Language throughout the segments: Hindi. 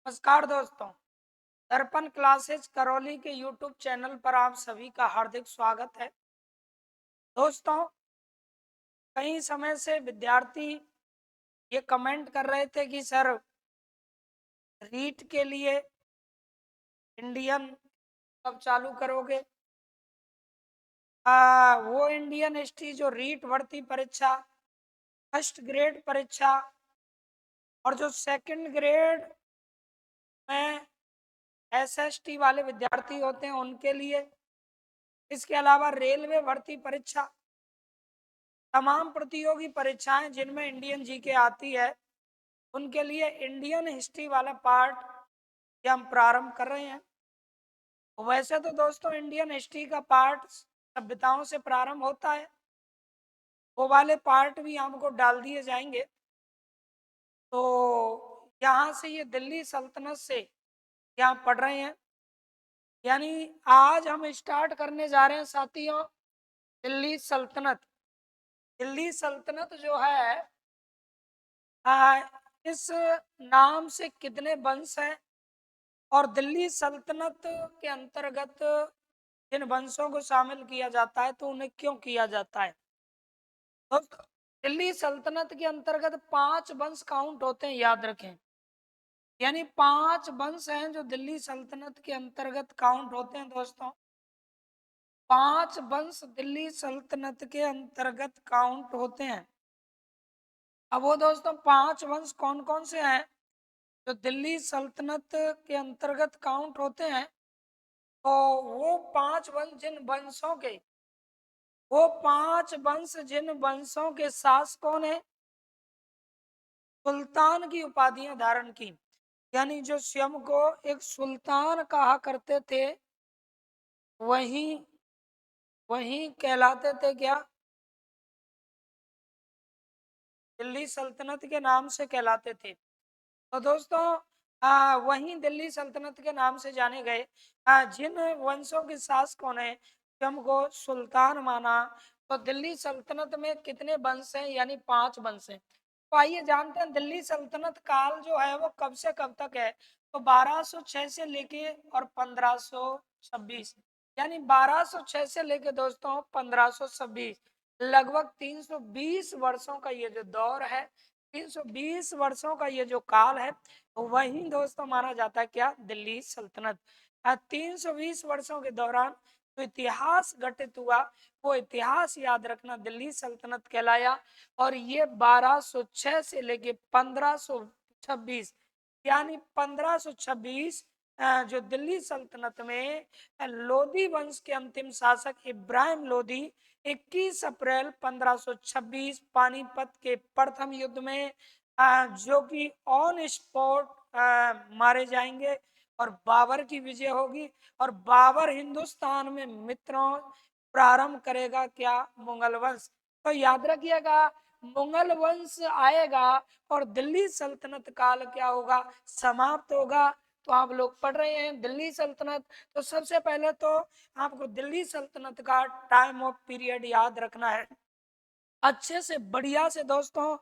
नमस्कार दोस्तों। दर्पण क्लासेस करौली के यूट्यूब चैनल पर आप सभी का हार्दिक स्वागत है। दोस्तों, कई समय से विद्यार्थी ये कमेंट कर रहे थे कि सर रीट के लिए इंडियन कब चालू करोगे। वो इंडियन हिस्ट्री जो रीट भर्ती परीक्षा, फर्स्ट ग्रेड परीक्षा और जो सेकंड ग्रेड में एसएसटी वाले विद्यार्थी होते हैं उनके लिए, इसके अलावा रेलवे भर्ती परीक्षा, तमाम प्रतियोगी परीक्षाएं जिनमें इंडियन जीके आती है उनके लिए इंडियन हिस्ट्री वाला पार्ट ये हम प्रारंभ कर रहे हैं। वैसे तो दोस्तों इंडियन हिस्ट्री का पार्ट सभ्यताओं से प्रारंभ होता है, वो वाले पार्ट भी हमको डाल दिए जाएंगे। तो यहाँ से ये दिल्ली सल्तनत से यहाँ पढ़ रहे हैं, यानी आज हम स्टार्ट करने जा रहे हैं साथियों दिल्ली सल्तनत। दिल्ली सल्तनत जो है, इस नाम से कितने वंश हैं और दिल्ली सल्तनत के अंतर्गत जिन वंशों को शामिल किया जाता है तो उन्हें क्यों किया जाता है। तो दिल्ली सल्तनत के अंतर्गत 5 वंश काउंट होते हैं, याद रखें। यानी 5 वंश हैं जो दिल्ली सल्तनत के अंतर्गत काउंट होते हैं दोस्तों। 5 वंश दिल्ली सल्तनत के अंतर्गत काउंट होते हैं। अब वो दोस्तों 5 वंश कौन कौन से हैं जो दिल्ली सल्तनत के अंतर्गत काउंट होते हैं। तो वो 5 वंश जिन वंशों के वो 5 वंश जिन वंशों के शासकों ने सुल्तान की उपाधियां धारण की, यानी जो स्वयं को एक सुल्तान कहा करते थे, वही वही कहलाते थे क्या, दिल्ली सल्तनत के नाम से कहलाते थे। तो दोस्तों वहीं दिल्ली सल्तनत के नाम से जाने गए जिन वंशों के शासकों ने स्वयं को सुल्तान माना। तो दिल्ली सल्तनत में कितने वंश हैं, यानी 5 वंश हैं। तो आइए जानते हैं दिल्ली सल्तनत काल जो है वो कब से कब तक है। तो 1206 से लेके और 1526, यानी 1206 से लेके दोस्तों 1526, लगभग 320 वर्षों का ये जो दौर है, 320 वर्षों का ये जो काल है, वही दोस्तों माना जाता है क्या, दिल्ली सल्तनत। 320 वर्षों के दौरान जो इतिहास घटित हुआ वो इतिहास याद रखना दिल्ली सल्तनत कहलाया। और ये 1206 से लेके 1526, यानी 1526 जो दिल्ली सल्तनत में लोधी वंश के अंतिम शासक इब्राहिम लोधी 21 अप्रैल 1526 पानीपत के प्रथम युद्ध में जो कि ऑन स्पॉट मारे जाएंगे और बाबर की विजय होगी। और बाबर हिंदुस्तान में मित्रों प्रारंभ करेगा क्या, मुगल वंश। तो याद रखिएगा, मुगल वंश आएगा और दिल्ली सल्तनत काल क्या होगा, समाप्त होगा। तो आप लोग पढ़ रहे हैं दिल्ली सल्तनत, तो सबसे पहले तो आपको दिल्ली सल्तनत का टाइम ऑफ पीरियड याद रखना है अच्छे से, बढ़िया से दोस्तों।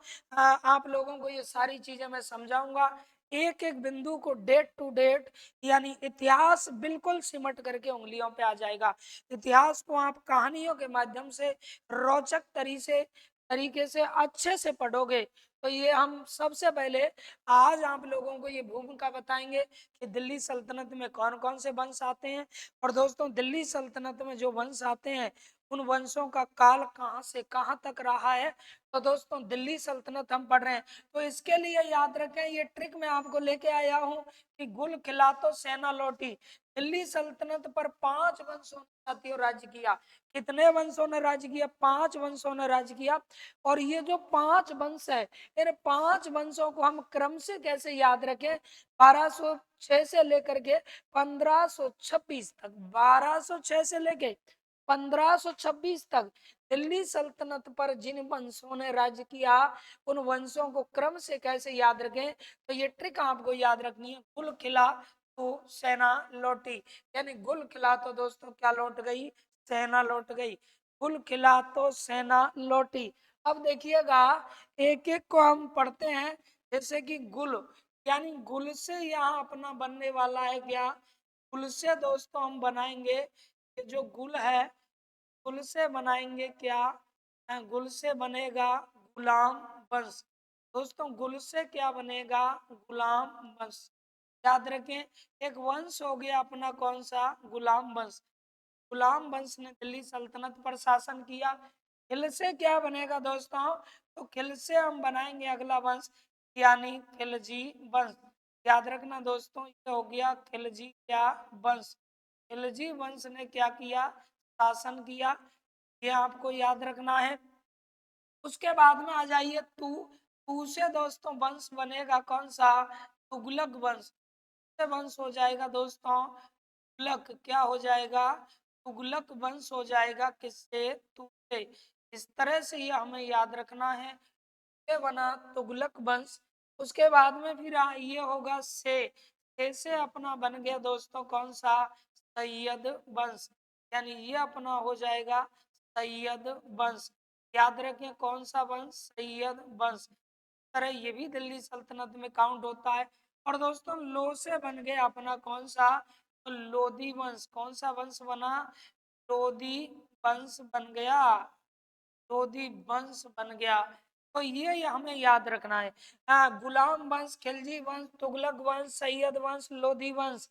आप लोगों को ये सारी चीजें मैं समझाऊंगा, एक एक बिंदु को डेट टू डेट, यानी इतिहास बिल्कुल सिमट करके उंगलियों पे आ जाएगा। इतिहास को आप कहानियों के माध्यम से रोचक तरीके से अच्छे से पढ़ोगे। तो ये हम सबसे पहले आज आप लोगों को ये भूमिका बताएंगे कि दिल्ली सल्तनत में कौन कौन से वंश आते हैं। और दोस्तों दिल्ली सल्तनत में जो वंश आते हैं उन वंशों का काल कहाँ से कहाँ तक रहा है। तो दोस्तों दिल्ली सल्तनत हम पढ़ रहे हैं, तो इसके लिए याद रखें ये ट्रिक मैं आपको लेके आया हूँ कि गुल खिला तो सेना लौटी। दिल्ली सल्तनत पर 5 वंशों ने साथियों राज्य किया। कितने वंशों ने राज्य किया, 5 वंशों ने राज्य किया। और ये जो 5 वंश है, इन 5 वंशों को हम क्रम से कैसे याद रखें, 1206 से लेकर के 1526 तक, 1206 से लेके 1526 तक दिल्ली सल्तनत पर जिन वंशों ने राज्य किया उन वंशों को क्रम से कैसे याद रखें। तो ये ट्रिक आपको याद रखनी है, गुल खिला तो सेना लौटी। यानी गुल खिला तो दोस्तों क्या लौट गई, सेना लौट गई। गुल खिला तो सेना लौटी। अब देखिएगा एक एक को हम पढ़ते हैं, जैसे कि गुल, यानी गुल से यहाँ अपना बनने वाला है क्या, गुल से दोस्तों हम बनाएंगे, ये जो गुल है गुल से बनाएंगे क्या, गुल से बनेगा गुलाम वंश। दोस्तों गुल से क्या बनेगा, गुलाम वंश। याद रखें, एक वंश हो गया अपना कौन सा, गुलाम वंश। गुलाम वंश ने दिल्ली सल्तनत पर शासन किया। खिल से क्या बनेगा दोस्तों, तो खिल से हम बनाएंगे अगला वंश, यानी खिलजी वंश। याद रखना दोस्तों, ये हो गया खिलजी क्या वंश। खिलजी वंश ने क्या किया, शासन किया, ये आपको याद रखना है। उसके बाद में आ जाइए तू से दोस्तों वंश बनेगा कौन सा, तुगलक वंश। से वंश हो जाएगा दोस्तों तुगलक, क्या हो जाएगा, तुगलक वंश हो जाएगा, किससे, तू से। इस तरह से ये हमें याद रखना है, ये बना तुगलक वंश। उसके बाद में फिर ये होगा से अपना बन गया दोस्तों कौन सा, सैयद वंश। यानी ये अपना हो जाएगा सैयद वंश। याद रखें कौन सा वंश, सैयद वंश। तरह ये भी दिल्ली सल्तनत में काउंट होता है। और दोस्तों लो से बन गया अपना कौन सा, तो लोधी वंश। कौन सा वंश बना, लोधी वंश बन गया, लोधी वंश बन गया। तो ये हमें याद रखना है। गुलाम वंश, खिलजी वंश, तुगलक वंश, सैयद वंश, लोधी वंश।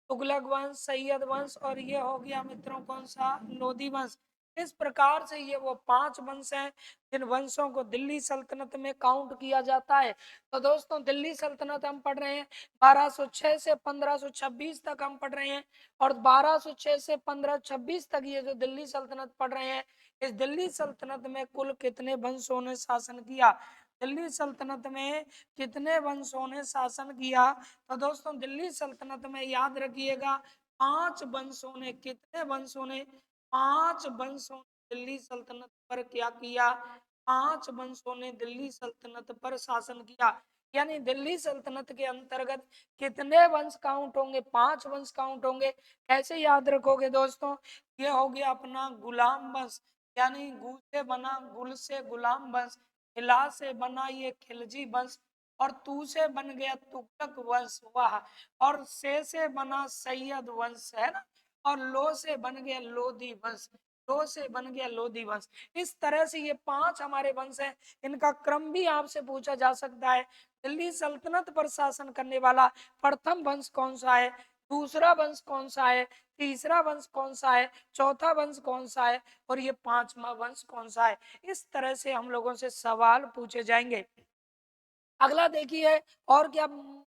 तुगलक वंश, सैयद वंश और ये हो गया मित्रों कौन सा, लोधी वंश। इस प्रकार से ये वो 5 वंश हैं जिन वंशों को दिल्ली सल्तनत में काउंट किया जाता है। तो दोस्तों दिल्ली सल्तनत हम पढ़ रहे हैं 1206 से 1526 तक हम पढ़ रहे हैं। और 1206 से 1526 तक ये जो दिल्ली सल्तनत पढ़ रहे हैं, इस दिल्ली सल्तनत में कुल कितने वंशों ने शासन किया, दिल्ली सल्तनत में कितने वंशों ने शासन किया। तो दोस्तों दिल्ली सल्तनत में याद रखिएगा 5 वंशों ने, कितने वंशों ने, 5 वंशों ने दिल्ली सल्तनत पर क्या किया, 5 वंशों ने दिल्ली सल्तनत पर शासन किया। यानी दिल्ली सल्तनत के अंतर्गत कितने वंश काउंट होंगे, 5 वंश काउंट होंगे। कैसे याद रखोगे दोस्तों, ये हो गया अपना गुलाम वंश, यानी गु से बना गुल से गुलाम वंश, खिला से बना ये खिलजी वंश, और तू से बन गया तुगलक वंश, वाह। और से बना सैयद वंश है ना, और लो से बन गया लोधी वंश, लो से बन गया लोधी वंश। इस तरह से ये 5 हमारे वंश हैं। इनका क्रम भी आपसे पूछा जा सकता है। दिल्ली सल्तनत पर शासन करने वाला प्रथम वंश कौन सा है, दूसरा वंश कौन सा है, तीसरा वंश कौन सा है, चौथा वंश कौन सा है, और ये 5वां वंश कौन सा है। इस तरह से हम लोगों से सवाल पूछे जाएंगे। अगला देखिए और क्या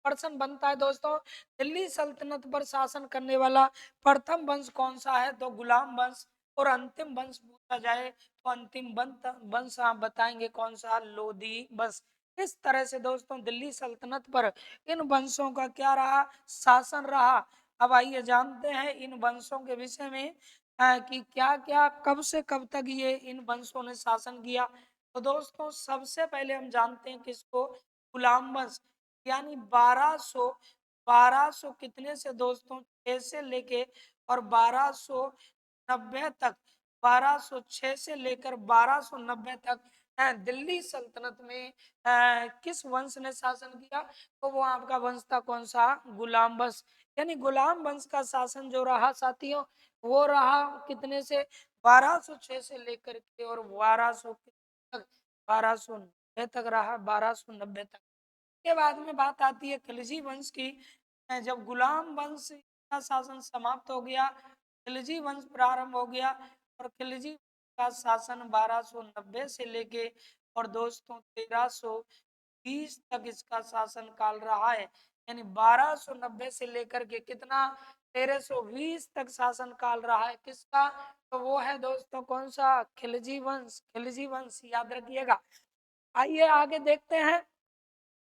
प्रश्न बनता है दोस्तों, दिल्ली सल्तनत पर शासन करने वाला प्रथम वंश कौन सा है, तो गुलाम वंश। और अंतिम वंश पूछा जाए तो अंतिम वंश आप बताएंगे कौन सा, लोधी वंश। इस तरह से दोस्तों दिल्ली सल्तनत पर इन वंशों का क्या रहा, शासन रहा। अब आइए जानते हैं इन वंशों के विषय में कि क्या क्या कब से कब तक ये इन वंशों ने शासन किया। तो दोस्तों सबसे पहले हम जानते हैं किसको, गुलाम वंश। यानी 1200 कितने से दोस्तों, 6 से लेके और 1290 तक, 1206 से लेकर 1290 तक दिल्ली सल्तनत में किस वंश ने शासन किया, तो वो आपका वंश था कौन सा, गुलाम वंश। यानी गुलाम वंश का शासन जो रहा साथियों, वो रहा कितने से, 1206 से लेकर के और 1200 तक, 1290 तक रहा, 1290 तक। के बाद में बात आती है खिलजी वंश की। जब गुलाम वंश का शासन समाप्त हो गया, खिलजी वंश प्रारंभ हो गया। और खिलजी का शासन 1290 से लेके और दोस्तों 1320 तक इसका शासन काल रहा है। यानी 1290 से लेकर के कितना, 1320 तक शासन काल रहा है किसका, तो वो है दोस्तों कौन सा, खिलजी वंश, खिलजी वंश याद रखिएगा। आइए आगे देखते हैं,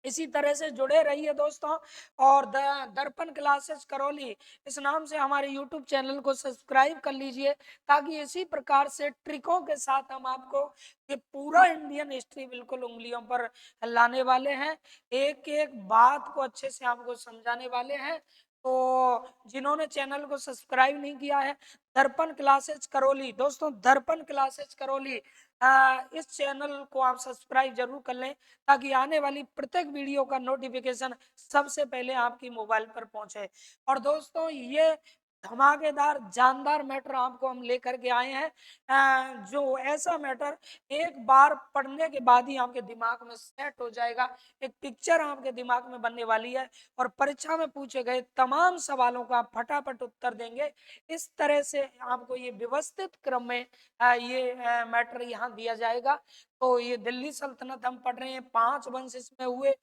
इसी तरह से जुड़े रहिए दोस्तों। और दर्पण क्लासेस करौली इस नाम से हमारे YouTube चैनल को सब्सक्राइब कर लीजिए, ताकि इसी प्रकार से ट्रिकों के साथ हम आपको ये पूरा इंडियन हिस्ट्री बिल्कुल उंगलियों पर लाने वाले हैं, एक एक बात को अच्छे से आपको समझाने वाले हैं। तो जिन्होंने चैनल को सब्सक्राइब नहीं किया है, दर्पण क्लासेस करौली, दोस्तों दर्पण क्लासेस करौली इस चैनल को आप सब्सक्राइब जरूर कर लें, ताकि आने वाली प्रत्येक वीडियो का नोटिफिकेशन सबसे पहले आपकी मोबाइल पर पहुंचे। और दोस्तों, ये धमाकेदार जानदार मैटर आपको हम लेकर के आए हैं, जो ऐसा मैटर एक बार पढ़ने के बाद ही आपके दिमाग में सेट हो जाएगा। एक पिक्चर आपके दिमाग में बनने वाली है, और परीक्षा में पूछे गए तमाम सवालों का आप फटाफट उत्तर देंगे। इस तरह से आपको ये व्यवस्थित क्रम में ये मैटर यहाँ दिया जाएगा। तो ये दिल्ली सल्तनत हम पढ़ रहे हैं, 5 वंश इसमें हुए,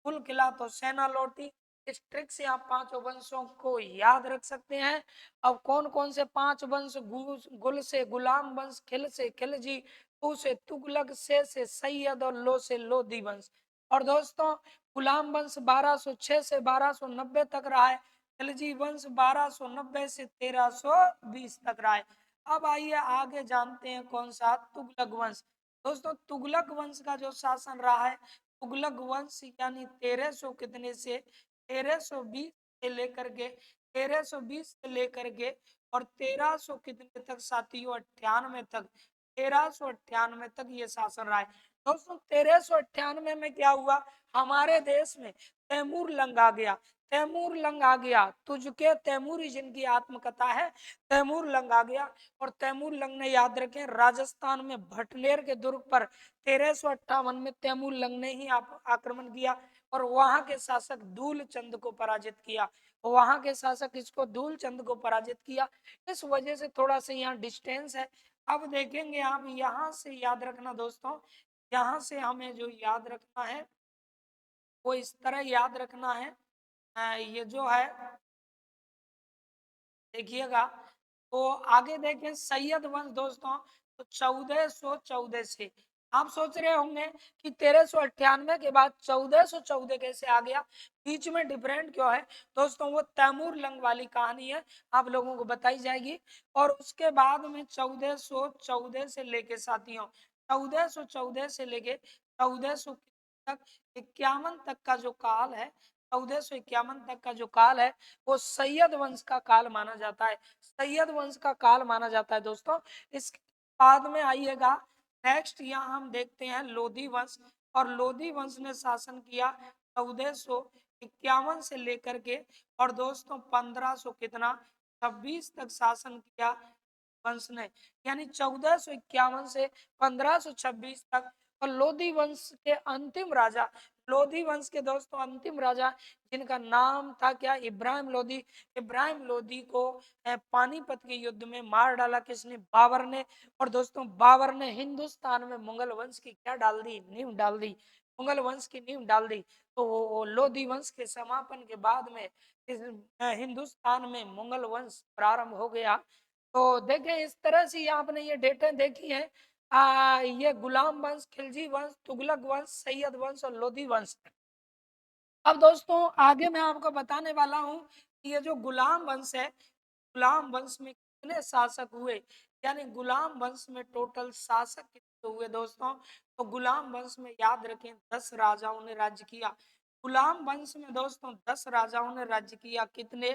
कुल किला तो सेना लौटी। इस ट्रिक से आप 5 वंशों को याद रख सकते हैं। अब कौन कौन से 5 वंश? गुल से गुलाम वंश, खिल से खिलजी, तू से तुगलक, से सैयद, और लो से लोधी वंश। और दोस्तों, गुलाम वंश 1206 से 1290 तक रहा है। खिलजी वंश 1290 से 1320 तक रहा है। अब आइए आगे जानते हैं कौन सा? तुगलक वंश। दोस्तों, तुगलक वंश का जो शासन रहा है, तुगलक वंश यानी 1300 कितने से 1320 से लेकर के 1320 से लेकर के और 1300 कितने तक साथियों? 98 तक, 1398 तक ये शासन रहा है। दोस्तों, 1398 में क्या हुआ? हमारे देश में तैमूर लंग आ गया। तैमूर लंग आ गया, तुझके तैमूरी जिनकी आत्मकथा है, तैमूर लंग आ गया। और तैमूर लंग ने, याद रखें, राजस्थान में भटनेर के दुर्ग पर 1358 में तैमूर लंग ने ही आक्रमण किया, और वहां के शासक धूल चंद को पराजित किया। वहां के शासक इसको धूल चंद को पराजित किया। इस वजह से थोड़ा सा यहाँ डिस्टेंस है। अब देखेंगे आप, यहाँ से याद रखना दोस्तों, यहाँ से हमें जो याद रखना है वो इस तरह याद रखना है। ये जो है, देखिएगा, तो आगे देखें सैयद वंश दोस्तों, तो 1414 से। आप सोच रहे होंगे कि 1398 के बाद 1414 कैसे आ गया, बीच में डिफरेंट क्यों है? दोस्तों, वो तैमूर लंग वाली कहानी है, आप लोगों को बताई जाएगी। और उसके बाद में 1414 से लेके साथियों, 1414 से लेके 1400 तक, 51 तक का जो काल है, 1451 तक का जो काल है, वो सैयद वंश का काल माना जाता है। सैयद वंश का काल माना जाता है दोस्तों। इसके बाद में आइएगा, नेक्स्ट यहाँ हम देखते हैं लोधी वंश। और लोधी वंश ने शासन किया 1451 से लेकर के, और दोस्तों 1500 कितना 26 तक शासन किया वंश ने, यानी 1451 से 1526 तक। और लोधी वंश के अंतिम राजा, लोधी वंश के दोस्तों अंतिम राजा, जिनका नाम था क्या? इब्राहिम लोधी। इब्राहिम लोधी को पानीपत के युद्ध में मार डाला किसने? बाबर ने। और दोस्तों, बाबर ने हिंदुस्तान में मुगल वंश की क्या डाल दी? नींव डाल दी। मुगल वंश की नींव डाल दी। तो लोधी वंश के समापन के बाद में हिंदुस्तान में मुगल वंश प्रारंभ हो गया। तो देखें, इस तरह से आपने ये डेटा देखी है। ये गुलाम वंश, खिलजी वंश, तुगलक वंश, सैयद वंश और लोधी वंश। अब दोस्तों, आगे मैं आपको बताने वाला हूँ कि ये जो गुलाम वंश है, गुलाम वंश में कितने शासक हुए, यानी गुलाम वंश में टोटल शासक कितने हुए दोस्तों? तो गुलाम वंश में याद रखें 10 राजाओं ने राज्य किया। गुलाम वंश में दोस्तों 10 राजाओं ने राज्य किया। कितने?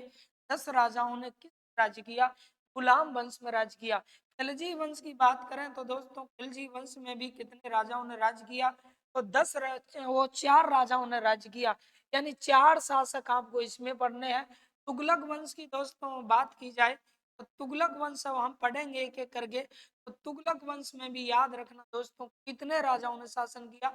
10 राजाओं ने किस राज्य किया? गुलाम वंश में राज्य किया। खिलजी वंश की बात करें तो दोस्तों, खिलजी वंश में भी कितने राजाओं ने राज्य किया? तो 4 राजाओं ने राज्य किया, यानी 4 शासक आपको इसमें पढ़ने हैं। तुगलक वंश की दोस्तों बात की जाए तो तुगलक वंश अब हम पढ़ेंगे एक एक करके। तो तुगलक वंश में भी याद रखना दोस्तों, कितने राजाओं ने शासन किया?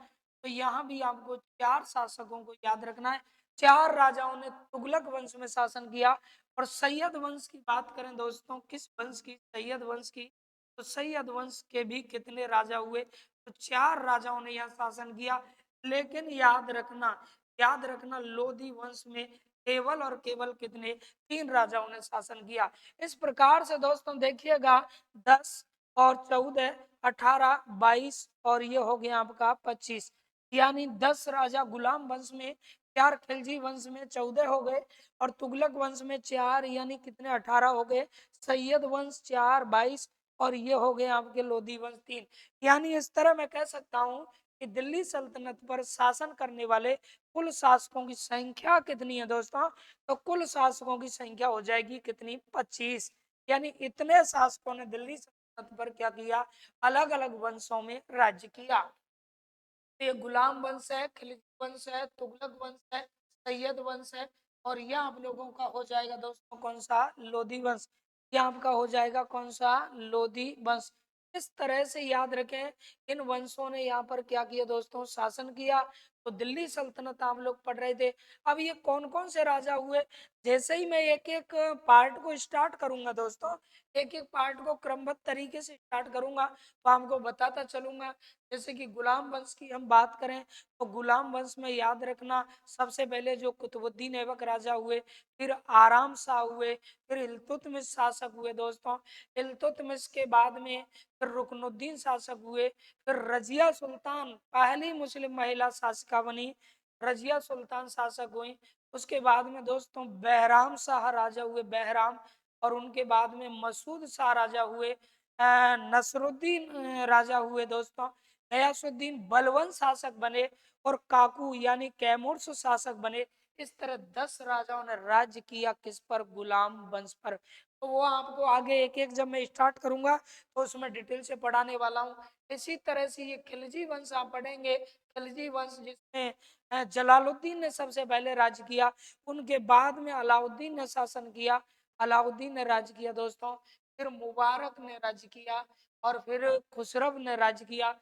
तो यहाँ भी आपको 4 शासकों को याद रखना है। 4 राजाओं ने तुगलक वंश में शासन किया। और सैयद वंश की बात करें दोस्तों, किस वंश की? सैयद वंश की। तो सैयद वंश के भी कितने राजा हुए? तो 4 राजाओं ने यहाँ शासन किया। लेकिन याद रखना लोधी वंश में केवल और केवल कितने? 3 राजाओं ने शासन किया। इस प्रकार से दोस्तों देखिएगा, 10 और 14, 18, 22 और ये हो गया आपका 25, यानी 10 राजा गुलाम वंश में, 4 खिलजी वंश में, 14 हो गए। और तुगलक वंश में 4, यानी कितने? 18 हो गए। सैयद वंश 4, 22, और ये हो गए आपके लोधी वंश 3। यानी इस तरह मैं कह सकता हूँ कि दिल्ली सल्तनत पर शासन करने वाले कुल शासकों की संख्या कितनी है दोस्तों? तो कुल शासकों की संख्या हो जाएगी कितनी? 25। यानी इतने शासकों ने दिल्ली सल्तनत सल्तनत पर क्या किया, अलग अलग वंशों में राज्य किया। तो ये गुलाम वंश है, खिलजी वंश है, तुगलक वंश है, सैयद वंश है, और यह आप लोगों का हो जाएगा दोस्तों कौन सा, लोधी वंश। यह आपका हो जाएगा कौन सा, लोधी वंश। इस तरह से याद रखें, इन वंशों ने यहाँ पर क्या किया दोस्तों, शासन किया। तो दिल्ली सल्तनत आप लोग पढ़ रहे थे। अब ये कौन कौन से राजा हुए, जैसे ही मैं एक एक पार्ट को स्टार्ट करूंगा दोस्तों, एक एक पार्ट को क्रमबद्ध तरीके से स्टार्ट करूंगा, तो आपको बताता चलूंगा। जैसे कि गुलाम वंश की हम बात करें, तो गुलाम वंश में याद रखना, सबसे पहले जो कुतुबुद्दीन ऐबक राजा हुए, फिर आराम शाह हुए, फिर इल्तुतमिश शासक हुए दोस्तों। इल्तुतमिश के बाद में फिर रुकनुद्दीन शासक हुए, फिर रजिया सुल्तान पहली मुस्लिम महिला शासिका बनी, रजिया सुल्तान शासक हुई। उसके बाद में दोस्तों बहराम शाह राजा हुए, बहराम। और उनके बाद में मसूद शाह राजा हुए, नसरुद्दीन राजा हुए दोस्तों, गयासुद्दीन बलवन शासक बने, और काकू यानी कैमूर शासक बने। इस तरह 10 राजाओं ने राज्य किया किस पर, गुलाम वंश पर। तो वो आपको आगे एक एक जब मैं स्टार्ट करूंगा तो उसमें डिटेल से पढ़ाने वाला हूँ। इसी तरह से ये खिलजी वंश आप पढ़ेंगे, खिलजी वंश जिसमें जलालुद्दीन ने सबसे पहले राज्य किया, उनके बाद में अलाउद्दीन ने शासन किया, अलाउद्दीन ने राज्य किया दोस्तों, फिर मुबारक ने राज्य किया, और फिर खुसरव ने राज्य किया।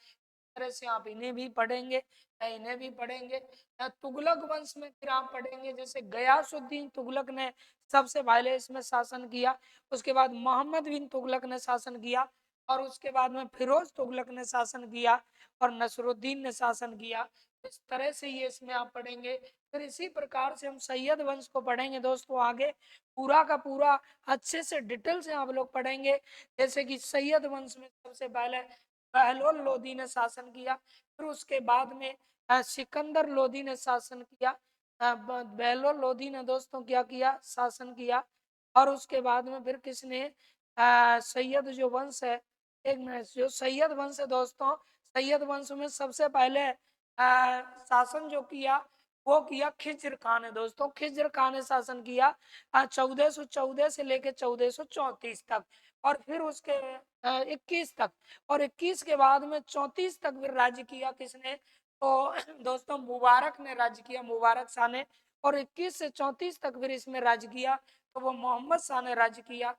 तरह से आप इन्हें भी पढ़ेंगे, इन्हें भी पढ़ेंगे। तुगलक वंश में फिर आप पढ़ेंगे, जैसे गयासुद्दीन तुगलक ने सबसे पहले इसमें शासन किया, उसके बाद मोहम्मद बिन तुगलक ने शासन किया, और उसके बाद में फिरोज तुगलक ने शासन किया, और नसरुद्दीन ने शासन किया। इस तरह से ये इसमें आप पढ़ेंगे। फिर इसी प्रकार से हम सैयद वंश को पढ़ेंगे दोस्तों, आगे पूरा का पूरा अच्छे से डिटेल से आप लोग पढ़ेंगे। जैसे कि सैयद वंश में सबसे पहले बहलोल लोदी ने शासन किया, फिर उसके बाद में सिकंदर लोदी ने शासन किया। बहलोल लोदी ने दोस्तों क्या किया, शासन किया। और उसके बाद में फिर किसने, सैयद जो वंश है, एक मिनट, जो सैयद वंश है दोस्तों, सैयद वंश में सबसे पहले शासन जो किया वो किया खिज्र खान है दोस्तों। खिज्र खान ने शासन किया 1414 से लेकर 1434 तक, और फिर उसके 21 तक, और 21 के बाद में 34 तक फिर राज्य किया किसने, तो दोस्तों मुबारक ने राज्य किया, मुबारक शाह ने। और 21 से 34 तक फिर इसमें राज्य किया, तो वो मोहम्मद शाह ने राज्य किया,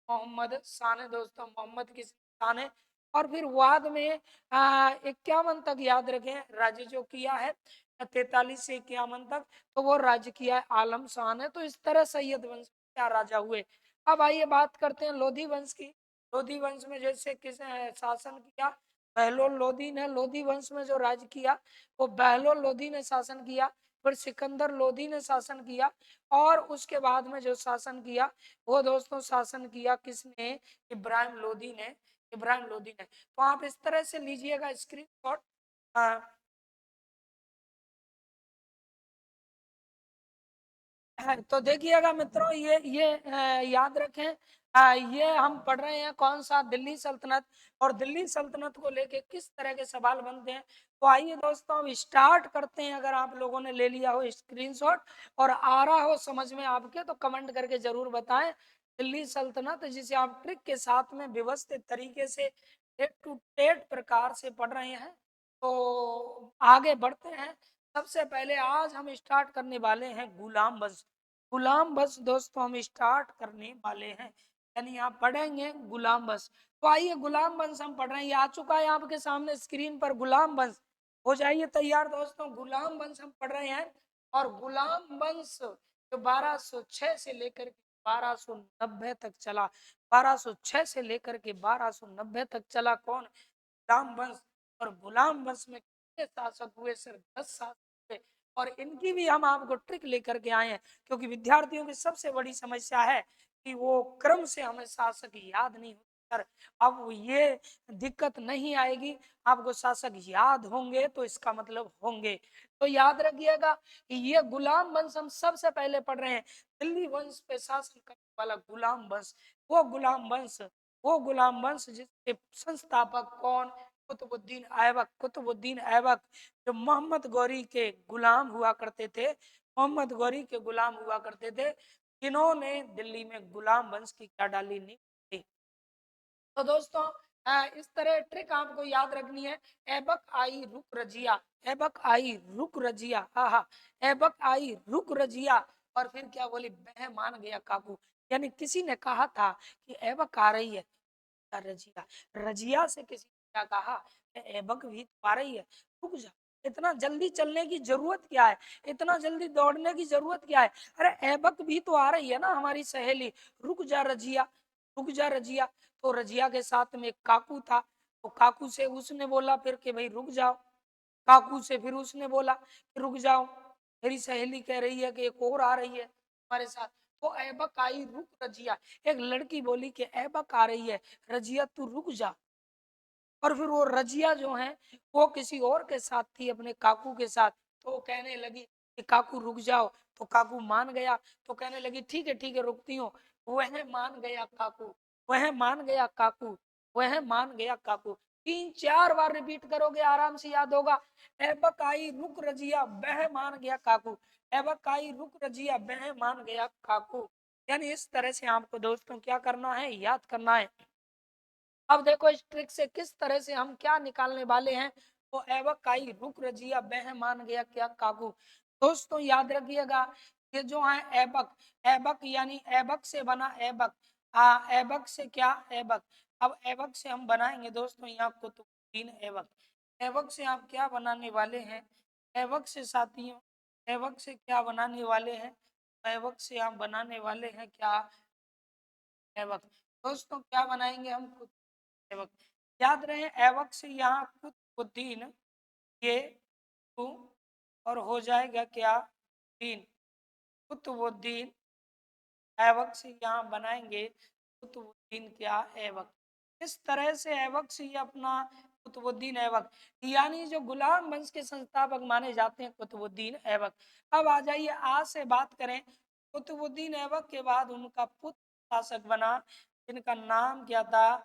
मोहम्मद शाह ने दोस्तों, मोहम्मद की शाह ने। और फिर बाद में 51 तक याद रखें राज्य जो किया है, 43 से 51 तक, तो वो राज्य किया है आलम शाह ने। तो इस तरह सैयद वंश क्या राजा हुए। अब आइए बात करते हैं लोधी वंश की। लोधी वंश में जैसे किसने शासन किया, बहलोल लोधी ने। लोधी वंश में जो राज्य किया वो बहलोल लोधी ने शासन किया, फिर सिकंदर लोधी ने शासन किया, और उसके बाद में जो शासन किया वो दोस्तों शासन किया किसने, इब्राहिम लोधी ने, इब्राहिम लोधी ने। तो आप इस तरह से लीजिएगा स्क्रीनशॉट। है तो देखिएगा मित्रों, ये याद रखें, ये हम पढ़ रहे हैं कौन सा, दिल्ली सल्तनत। और दिल्ली सल्तनत को लेके किस तरह के सवाल बनते हैं, तो आइए दोस्तों हम स्टार्ट करते हैं। अगर आप लोगों ने ले लिया हो स्क्रीनशॉट और आ रहा हो समझ में आपके, तो कमेंट करके जरूर बताएं। दिल्ली सल्तनत जिसे आप ट्रिक के साथ में व्यवस्थित तरीके से टेट टू टेट प्रकार से पढ़ रहे हैं, तो आगे बढ़ते हैं। सबसे पहले आज हम स्टार्ट करने वाले हैं गुलाम वंश। गुलाम वंश दोस्तों हम स्टार्ट करने वाले हैं, यानी आप पढ़ेंगे गुलाम वंश। तो आइए गुलाम वंश हम पढ़ रहे हैं, ये आ चुका है आपके सामने स्क्रीन पर गुलाम वंश। हो जाइए तैयार दोस्तों, गुलाम वंश हम पढ़ रहे हैं। और गुलाम वंश जो 1206 से लेकर 1290 तक चला, 1206 से लेकर के 1290 तक चला, कौन, गुलाम वंश। और गुलाम वंश में कितने शासक हुए, सिर्फ 10 शासक हुए। और इनकी भी हम आपको ट्रिक लेकर के आए हैं, क्योंकि विद्यार्थियों की सबसे बड़ी समस्या है कि वो क्रम से हमें शासक याद नहीं होते सर। अब ये दिक्कत नहीं आएगी, आपको शासक याद होंगे तो इसका मतलब होंगे। तो याद रखिएगा कि ये गुलाम वंश हम सबसे पहले पढ़ रहे हैं, दिल्ली वंश पे शासन करने वाला गुलाम वंश। वो गुलाम वंश, वो गुलाम वंश जिसके संस्थापक कौन, कुतुबुद्दीन ऐबक। कुतुबुद्दीन ऐबक जो मोहम्मद गौरी के गुलाम हुआ करते थे, मोहम्मद गौरी के गुलाम हुआ करते थे, जिन्होंने दिल्ली में गुलाम वंश की क्या डाली नींव थी। तो दोस्तों इस तरह ट्रिक आपको याद रखनी है। एबक आई रुक रजिया, एबक आई रुक रजिया, हाँ हाँ, एबक आई रुक रजिया। और फिर क्या बोली, बह मान गया काकू। यानी किसी ने कहा था कि एबक आ रही है रजिया, रजिया से किसी ने क्या कहा, एबक भी तो आ रही है, रुक जा। इतना जल्दी चलने की जरूरत क्या है, इतना जल्दी दौड़ने की जरूरत क्या है, अरे एबक भी तो आ रही है ना हमारी सहेली, रुक जा रजिया, रुक जा रजिया। तो रजिया के साथ में एक काकू था, तो काकू से उसने बोला फिर कि भाई रुक जाओ। काकू से फिर उसने बोला कि रुक जाओ, मेरी सहेली कह रही है कि एक और आ रही है हमारे साथ। तो ऐबक आई रुक रजिया, एक लड़की बोली कि ऐबक आ रही है, रजिया तू रुक जा। और फिर वो रजिया जो है वो किसी और के साथ थी, अपने काकू के साथ। तो वो कहने लगी कि काकू रुक जाओ। तो काकू मान गया। तो कहने लगी ठीक है रुकती हूँ। वह मान गया काकू, वह मान गया काकू, वह मान गया काकू। 3-4 बार रिपीट करोगे आराम से याद होगा। ऐबक आई रुक रजिया, बह मान गया काकू, ऐबक आई रुक रजिया, बह मान गया काकू। यानी इस तरह से आपको दोस्तों क्या करना है, याद करना है। अब देखो इस ट्रिक से किस तरह से हम क्या निकालने वाले हैं। तो एवक काई रुक रजिया, बह मान गया क्या काकू। दोस्तों याद रखिएगा, ये जो है एबक, एबक यानी एबक से बना एबक। एबक से क्या, एबक। अब एबक से हम बनाएंगे दोस्तों यहाँ कुतुबुद्दीन एबक। एबक से आप क्या बनाने वाले हैं, एबक से साथियों, एबक से क्या बनाने वाले हैं, एबक से आप बनाने वाले हैं क्या, एवक। दोस्तों क्या बनाएंगे हम, एवक। याद रहे एवक से यहाँ कुतुबुद्दीन, ये टू, और हो जाएगा क्या, तीन, कुतुबुद्दीन। एवक से यहाँ बनाएंगे कुतुबुद्दीन क्या, एवक। इस तरह से एवक से ये अपना कुतुबुद्दीन ऐबक, यानी जो गुलाम वंश के संस्थापक माने जाते हैं कुतुबुद्दीन ऐबक। अब आ जाइए आज से बात करें। कुतुबुद्दीन ऐबक के बाद उनका पुत्र शासक बना, जिनका नाम क्या था,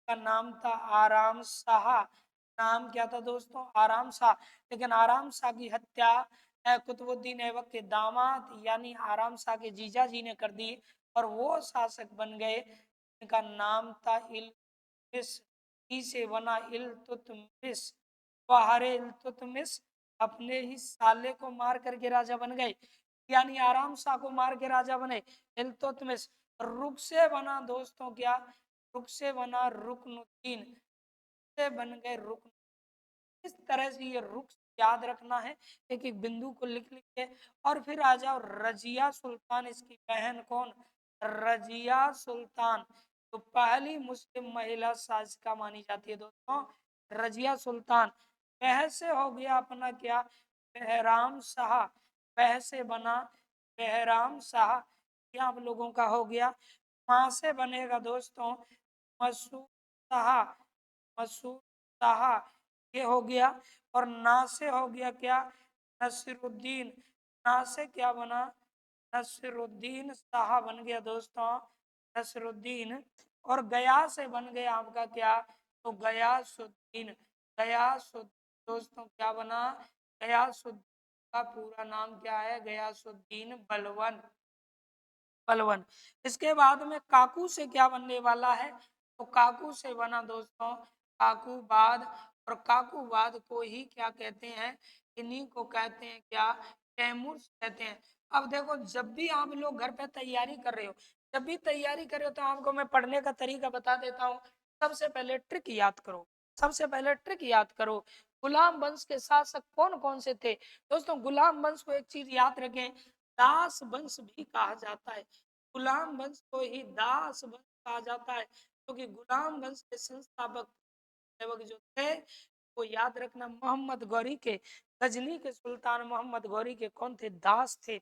का नाम था आराम शाह। नाम क्या था दोस्तों, आराम शाह। लेकिन आराम शाह की हत्या कुतुबुद्दीन ऐबक के दामाद यानी आराम शाह के जीजा जी ने कर दी, और वो शासक बन गए जिनका नाम था इल्तुतमिश। ई से बना इल्तुतमिश। बहारे इल्तुतमिश अपने ही साले को मार करके राजा बन गए, यानी आराम शाह को मार के राजा बने इल्तुतमिश। रुक से बना दोस्तों क्या, रुक से बना रुकनुद्दीन, से बन गए रुकन। इस तरह से ये रुक याद रखना है, एक एक बिंदु को लिख लिख के। और फिर आ जाओ रजिया सुल्तान, इसकी बहन कौन, रजिया सुल्तान। तो पहली मुस्लिम महिला शासिका मानी जाती है दोस्तों रजिया सुल्तान। वह से हो गया अपना क्या, बहराम शाह। वह से बना बहराम शाह, ये आप लोगों का हो गया। वहां से बनेगा दोस्तों मसूद शाह, मसूद शाह, ये हो गया। और ना से हो गया क्या, नसीरुद्दीन। ना से क्या बना, नसीरुद्दीन शाह बन गया दोस्तों, नसीरुद्दीन। और गया से बन गया आपका क्या, तो गयासुद्दीन। गयासुद्दीन दोस्तों क्या बना, गयासुद्दीन का पूरा नाम क्या है, गयासुद्दीन बलवन, बलवन। इसके बाद में काकू से क्या बनने वाला है, तो काकू से बना दोस्तों काकूबाद। और काकूबाद को ही क्या कहते हैं, इन्हीं को कहते हैं क्या, तैमूर कहते हैं। अब देखो जब भी आप लोग घर पे तैयारी कर रहे हो, जब भी तैयारी कर रहे हो, तो आपको मैं पढ़ने का तरीका बता देता हूँ। सबसे पहले ट्रिक याद करो, सबसे पहले ट्रिक याद करो। गुलाम वंश के शासक कौन कौन से थे दोस्तों, गुलाम वंश को एक चीज याद रखें, दास वंश भी कहा जाता है। गुलाम वंश को ही दास वंश कहा जाता है, क्योंकि गुलाम वंश के संस्थापक जो थे वो याद रखना मोहम्मद गौरी के, गजनी के सुल्तान मोहम्मद गौरी के कौन थे, दास थे।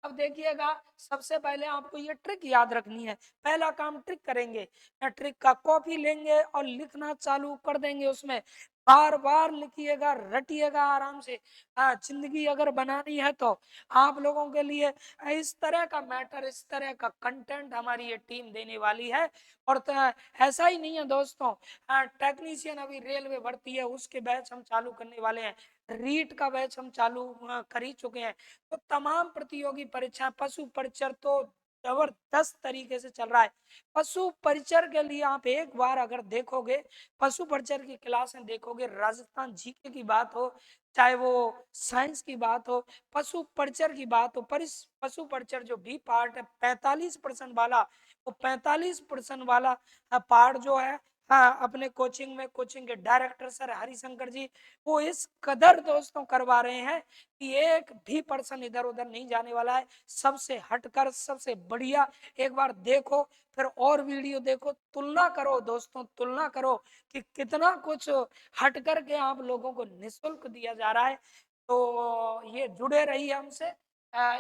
अब देखिएगा सबसे पहले आपको ये ट्रिक याद रखनी है। पहला काम ट्रिक करेंगे, ट्रिक का कॉपी लेंगे और लिखना चालू कर देंगे, उसमें बार बार लिखिएगा, रटिएगा आराम से। जिंदगी अगर बनानी है तो आप लोगों के लिए इस तरह का मैटर, इस तरह का कंटेंट हमारी ये टीम देने वाली है। और ऐसा ही नहीं है दोस्तों, टेक्नीशियन अभी रेलवे भर्ती है उसके बैच हम चालू करने वाले हैं, रीट का बैच हम चालू कर ही चुके हैं। तो तमाम प्रतियोगी परीक्षा, पशु परिचर तो जबरदस्त तरीके से चल रहा है। पशु परिचर के लिए आप एक बार अगर देखोगे, पशु परिचर की क्लासें देखोगे, राजस्थान जीके की बात हो, चाहे वो साइंस की बात हो, पशु परिचर की बात हो, पर इस पशु परिचर जो बी पार्ट है 45% वाला, वो 45% वाला पार्ट जो है, हाँ, अपने कोचिंग में, कोचिंग के डायरेक्टर सर हरिशंकर जी, वो इस कदर दोस्तों करवा रहे हैं कि एक भी पर्सन इधर उधर नहीं जाने वाला है, सबसे हटकर, सबसे बढ़िया। एक बार देखो, फिर और वीडियो देखो, तुलना करो दोस्तों, तुलना करो कि कितना कुछ हट करके आप लोगों को निःशुल्क दिया जा रहा है। तो ये जुड़े रहिए हमसे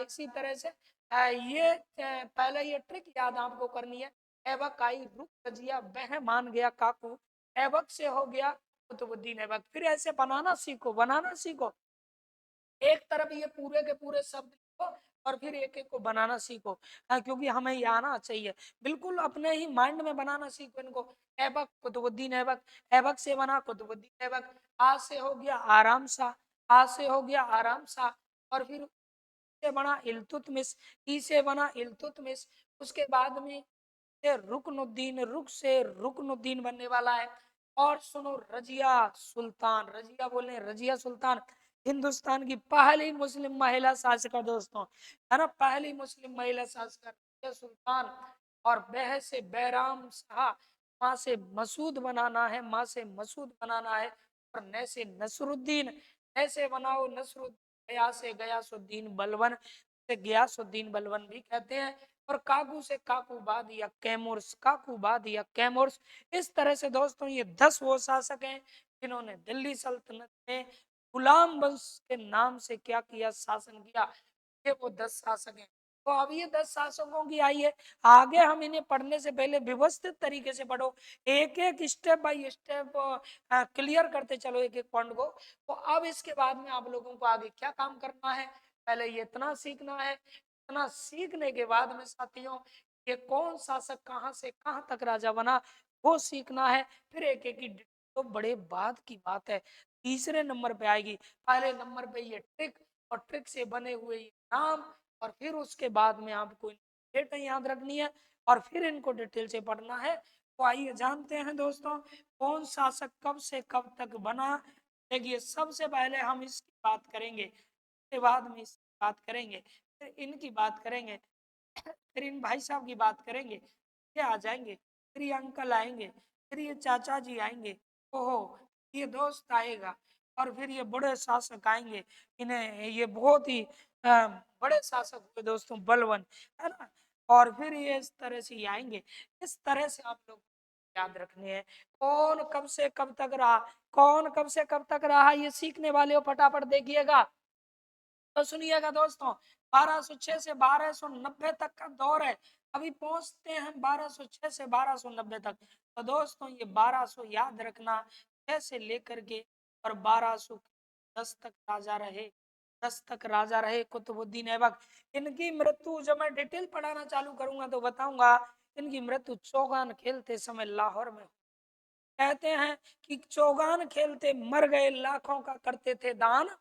इसी तरह से। पहले ये ट्रिक याद आपको करनी है। ऐबक आई रुक रजिया वह मान गया काकू, ऐबक से हो गया कुतुबुद्दीन ऐबक। फिर ऐसे बनाना सीखो, बनाना सीखो। एक तरफ ये पूरे के पूरे शब्द लिखो और फिर एक एक को बनाना सीखो, क्योंकि हमें ये आना चाहिए। बिल्कुल अपने ही माइंड में बनाना सीखो इनको। ऐबक कुतुबुद्दीन ऐबक, ऐबक से बना कुतुबुद्दीन ऐबक, आ से हो गया आराम सा, आ से हो गया आराम सा, और फिर से बना इल्तुतमिश, ई से बना इल्तुतमिश। उसके बाद में से रुकनुद्दीन, रुक से रुकनुद्दीन बनने वाला है। और सुनो, रजिया सुल्तान, रजिया बोले रजिया सुल्तान, हिंदुस्तान की पहली मुस्लिम महिला शासक दोस्तों, है ना, पहली मुस्लिम महिला शासक रजिया सुल्तान। और बह से बैराम शाह, माँ से मसूद बनाना है, माँ से मसूद बनाना है। और न से नसरुद्दीन, ऐसे बनाओ नसरुद्दीन, गया से गयासुद्दीन बलवन, से गयासुद्दीन बलवन भी कहते हैं। और काकू से काकूबाद या कैमोर्स, काकूबाद या कैमोर्स। इस तरह से दोस्तों ये 10 वो शासक हैं जिन्होंने दिल्ली सल्तनत में गुलाम वंश के नाम से क्या किया, शासन किया। ये वो 10 शासक हैं। तो अब ये 10 शासकों की आइए, आगे हम इन्हें पढ़ने से पहले व्यवस्थित तरीके से पढ़ो, एक एक स्टेप बाय स्टेप क्लियर करते चलो एक एक पॉइंट को। तो अब इसके बाद में आप लोगों को आगे क्या काम करना है, पहले ये इतना सीखना है। इतना सीखने के बाद में साथियों, ये कौन शासक कहाँ से कहाँ तक राजा बना, वो सीखना है। फिर एक एक की तो बड़े बाद की बात है, तीसरे नंबर पे आएगी। पहले नंबर पे ये ट्रिक, और ट्रिक से बने हुए ये नाम, और फिर उसके बाद में आपको डेट याद रखनी है, और फिर इनको डिटेल से पढ़ना है। तो आइए जानते हैं दोस्तों, कौन शासक कब से कब तक बना। देखिए, सबसे पहले हम इसकी बात करेंगे, उसके बाद में इसकी बात करेंगे, फिर इनकी बात करेंगे, फिर इन भाई साहब की बात करेंगे, ये आ जाएंगे, फिर ये अंकल आएंगे, फिर ये चाचा जी आएंगे, ओहो, ये दोस्त आएगा, और फिर ये बड़े शासक आएंगे। इन्हें ये बहुत ही बड़े शासक हुए दोस्तों, बलवन, है ना। और फिर ये इस तरह से ये आएंगे। इस तरह से आप लोग याद रखने हैं, कौन कब से कब तक रहा, कौन कब से कब तक रहा, ये सीखने वाले हो फटाफट देखिएगा। तो सुनिएगा दोस्तों, 1206 से 1290 तक का दौर है। अभी पहुंचते हैं 1206 से 1290 तक। तो दोस्तों ये 1200 याद रखना, 6 से लेकर के और 1210 तक राजा रहे, 10 तक राजा रहे कुतुबुद्दीन ऐबक। इनकी मृत्यु जब मैं डिटेल पढ़ाना चालू करूंगा तो बताऊंगा। इनकी मृत्यु चौगान खेलते समय लाहौर में। कहते हैं कि चौगान खेलते मर गए, लाखों का करते थे दान।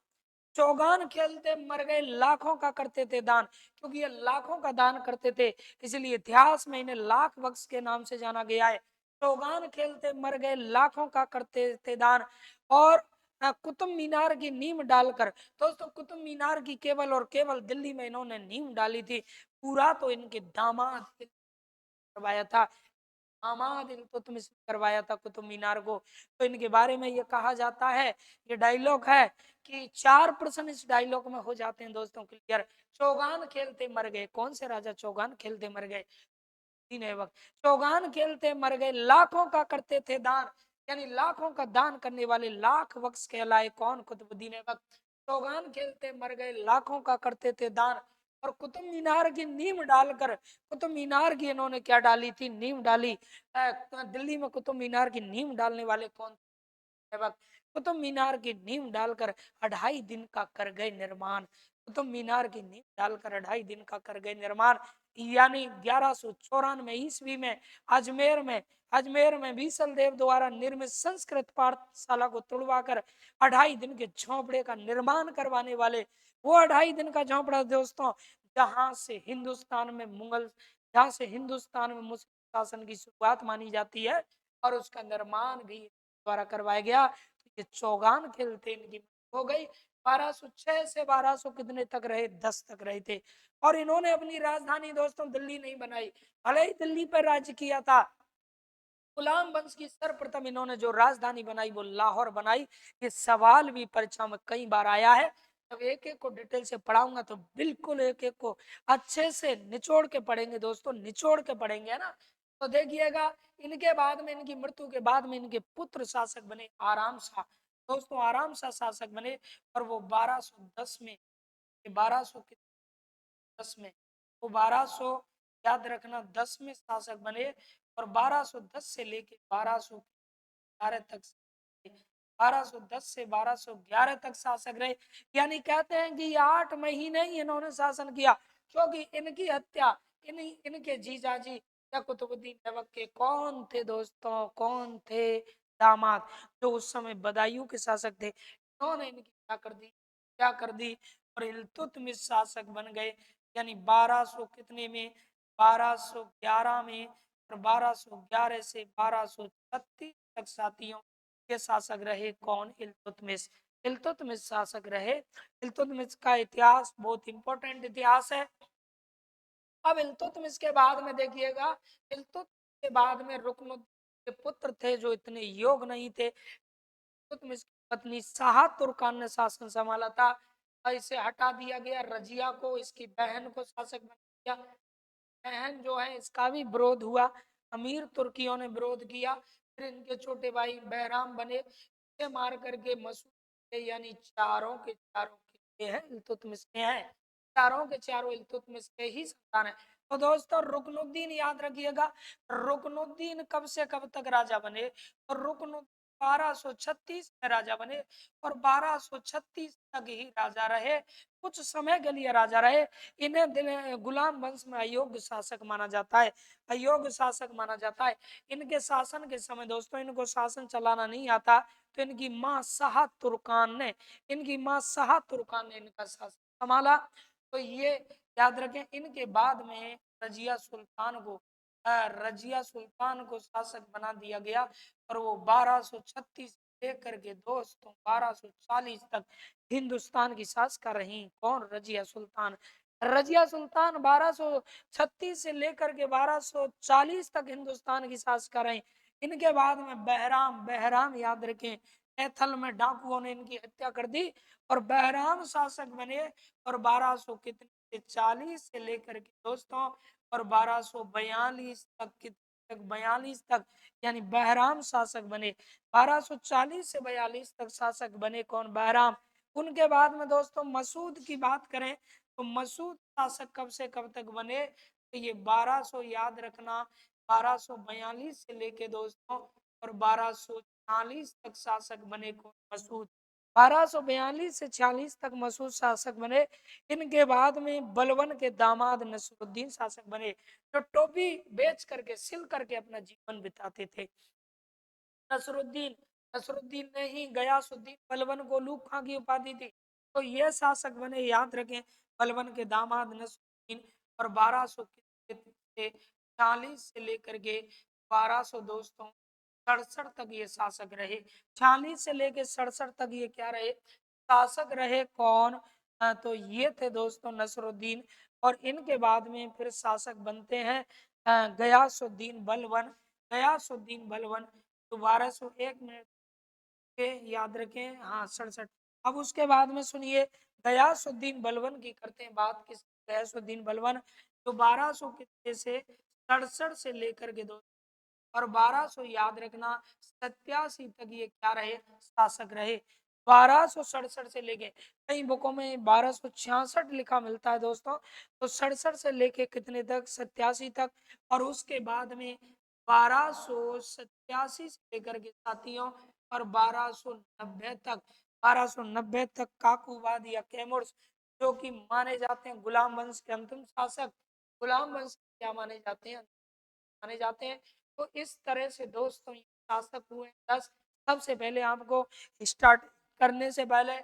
चौगान खेलते मर गए, लाखों का करते थे दान। क्योंकि ये लाखों का दान करते थे, इसलिए इतिहास में इन्हें लाख बख्श के नाम से जाना गया है। चौगान खेलते मर गए, लाखों का करते थे दान। और कुतुब मीनार की नींव डालकर, दोस्तों कुतुब मीनार की केवल और केवल दिल्ली में इन्होंने नींव डाली थी। पूरा तो इनके दामाद करवाया था, दामाद इल्तुतमिश करवाया था कुतुब मीनार को। तो इनके बारे में ये कहा जाता है, ये डायलॉग है कि 4% इस डायलॉग में हो जाते हैं दोस्तों क्लियर। चौगान खेलते मर गए, कौन से राजा चौगान खेलते मर गए, तीन वक्त। चौगान खेलते मर गए, लाखों का करते थे दान, यानी लाखों का दान करने वाले लाख वक्स कहलाए कौन, कुतुबुद्दीन ऐबक। चौगान खेलते मर गए, लाखों का करते थे दान। और कुतुब मीनार की नींव डालकर, कुतुब मीनार की इन्होंने क्या डाली थी, नींव डाली। दिल्ली में कुतुब मीनार की नींव डालने वाले कौन, ऐबक। कुतुब मीनार की नींव डालकर 2.5 दिन का कर गए निर्माण। कुतुब मीनार की नींव डालकर 2.5 दिन का कर गए निर्माण। यानी 1194 ईस्वी में अजमेर में बीसल देव द्वारा निर्मित संस्कृत पाठशाला को तुड़वाकर 2.5 दिन के झोंपड़े का निर्माण करवाने वाले, वो 2.5 दिन का झोंपड़ा दोस्तों जहाँ से हिंदुस्तान में मुगल, जहाँ से हिंदुस्तान में मुस्लिम शासन की शुरुआत मानी जाती है और उसका निर्माण भी द्वारा करवाया गया। तो ये चौगान खेलते इनकी हो गई। 1206 से 1200 कितने तक रहे, 10 तक रहे थे। और इन्होंने अपनी राजधानी दोस्तों दिल्ली नहीं बनाई, भले ही दिल्ली पर राज्य किया था। गुलाम वंश की सर्वप्रथम इन्होंने जो राजधानी बनाई वो लाहौर बनाई। ये सवाल भी परीक्षा में कई बार आया है। जब एक एक को डिटेल से पढ़ाऊंगा तो बिल्कुल एक एक को अच्छे से निचोड़ के पढ़ेंगे दोस्तों, निचोड़ के पढ़ेंगे, है ना। तो देखिएगा, इनके बाद में, इनकी मृत्यु के बाद में इनके पुत्र शासक बने आराम शाह। दोस्तों आराम शाह शासक बने और वो 1210 में, 1210 में, वो 1200, याद रखना, 10 में शासक बने। और 1210 से लेके 1211 तक, 1210 से 1211 तक शासक रहे। यानी कहते हैं कि 8 महीने ही इन्होंने शासन किया, क्योंकि इनकी हत्या इनके जीजाजी या कुतुबुद्दीन ऐबक के कौन थे दोस्तों, कौन थे, दामाद, जो उस समय बदायूं के शासक थे, इन्होंने इनकी क्या कर दी, क्या कर दी। और इल्तुतमिश शासक बन गए। यानी 1200 कितने में, 1211 में। और 1211 से 1236 तक साथियों के शासक रहे कौन, इल्तुतमिश। इल्तुतमिश शासक रहे। इल्तुतमिश का इतिहास बहुत इंपॉर्टेंट इतिहास है। अब इल्तुतमिश के बाद में देखिएगा, इल्तुतमिश के बाद में रुकनुद्दीन के पुत्र थे जो इतने योग्य नहीं थे। इल्तुतमिश की पत्नी शाह तुर्कान ने शासन संभाला था, इसे हटा दिया गया। रजिया को, इसकी बहन को शासक बना दिया। बहन जो है इसका भी विरोध हुआ, अमीर तुर्कियों ने विरोध किया। फिर इनके छोटे भाई बहराम बने, इसे मार करके मसूद, यानी चारों के चारों के हैं इल्तुतमिश के हैं, चारों के चारों इल्तुतमिश के ही संतान है। तो दोस्तों रुकनुद्दीन याद रखिएगा, रुकनुद्दीन कब से कब तक राजा बने, और रुकनुद्दीन 1236 में राजा बने और 1236 तक ही राजा रहे, कुछ समय के लिए राजा रहे। इन्हें गुलाम वंश में अयोग्य शासक माना जाता है, अयोग्य शासक माना जाता है। इनके शासन के समय दोस्तों इनको शासन चलाना नहीं आता, तो इनकी माँ शाह तुर्कान ने, इनकी माँ शाह तुर्कान ने इनका शासन संभाला। तो ये याद रखें। इनके बाद में रजिया सुल्तान को, रजिया सुल्तान को शासक बना दिया गया और वो 1236 लेकर के दोस्तों 1240 तक हिंदुस्तान की शासक रही कौन, रजिया सुल्तान। रजिया सुल्तान 1236 से लेकर के 1240 तक हिंदुस्तान की शासक रही। इनके बाद में बहराम, बहराम याद रखें, ऐथल में डाकुओं ने इनकी हत्या कर दी और बहराम शासक बने। और 1200 कितने से 40 से लेकर के दोस्तों और 1242 तक, तक 42 तक, यानी बहराम शासक बने। 1240 से 42 तक शासक बने कौन, बहराम। उनके बाद में दोस्तों मसूद की बात करें तो मसूद शासक कब से कब तक बने, तो ये 1200 याद रखना, 1242 से लेके दोस्तों और 1240 तक शासक बने कौन, मसूद। 1242 से 46 तक मसूद शासक बने। इनके बाद में बलवन के दामाद नसरुद्दीन शासक बने, जो टोपी बेच करके, सिल करके अपना जीवन बिताते थे। नसरुद्दीन, नसरुद्दीन ने ही गयासुद्दीन बलवन को लूक खां की उपाधि दी। तो ये शासक बने, याद रखें, बलवन के दामाद नसरुद्दीन। और 1240 से लेकर के 1200 दोस्तों 67 तक ये शासक रहे। 40 से लेकर 67 तक ये क्या रहे, शासक रहे कौन, तो ये थे दोस्तों नसरुद्दीन। और इनके बाद में फिर शासक बनते हैं गयासुद्दीन बलवन, गयासुद्दीन बलवन। तो 1201 में के याद रखें, हाँ 67। अब उसके बाद में सुनिए, गयासुद्दीन बलवन की करते हैं बात, किस, गयासुद्दीन बलवन जो 1200 कितने से 67 से लेकर के दो और 1200 याद रखना 87 तक ये क्या रहे, शासक रहे। 1267 से लेके, कई बुकों में 1266 लिखा मिलता है दोस्तों, तो 67 से लेके कितने तक, 87 तक। और उसके बाद में 1287 से लेकर के साथियों और 1290 तक, 1290 तक काकूबाद या कैमूर, जो कि माने जाते हैं गुलाम वंश के अंतिम शासक, गुलाम वंश क्या माने जाते हैं, माने जाते हैं। तो इस तरह से दोस्तों ये शासक हुए 10। सबसे पहले आपको स्टार्ट करने से पहले